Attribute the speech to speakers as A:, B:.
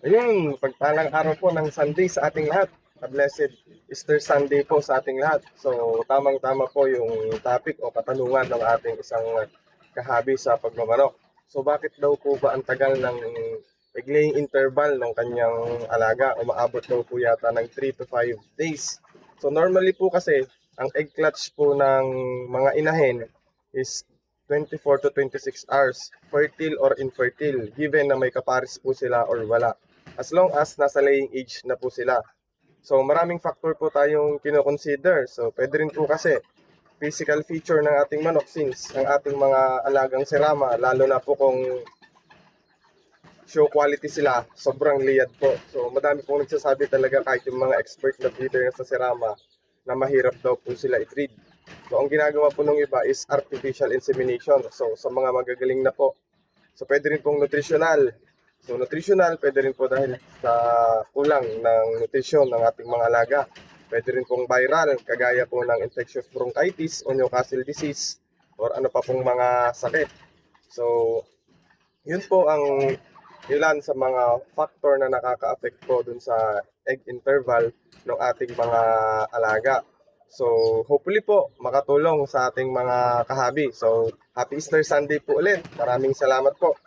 A: Ayun, pagpalang araw po ng Sunday sa ating lahat. A blessed Easter Sunday po sa ating lahat. So, tamang-tama po yung topic o katanungan ng ating isang kahabi sa pagmamanok. So, bakit daw po ba ang tagal ng egg-laying interval ng kanyang alaga? Umaabot daw po yata ng 3 to 5 days. So, normally po kasi, ang egg clutch po ng mga inahin is 24 to 26 hours, fertile or infertile, given na may kapares po sila or wala. As long as nasa laying age na po sila. So maraming factor po tayong kino-consider. So pwede rin po kasi physical feature ng ating manok since ang ating mga alagang serama, lalo na po kung show quality sila, sobrang liyad po. So madami pong nagsasabi talaga kahit yung mga expert na breeder sa serama na mahirap daw po sila i-breed. So ang ginagawa po ng iba is artificial insemination. So sa mga magagaling na po. So pwede rin pong nutritional. So nutritional, pwede rin po dahil sa kulang ng nutrisyon ng ating mga alaga. Pwede rin pong viral, kagaya po ng infectious bronchitis o Newcastle disease or ano pa pong mga sakit. So, yun po ang ilan sa mga factor na nakaka-affect po dun sa egg interval ng ating mga alaga. So, hopefully po makatulong sa ating mga kahabi. So, happy Easter Sunday po ulit. Maraming salamat po.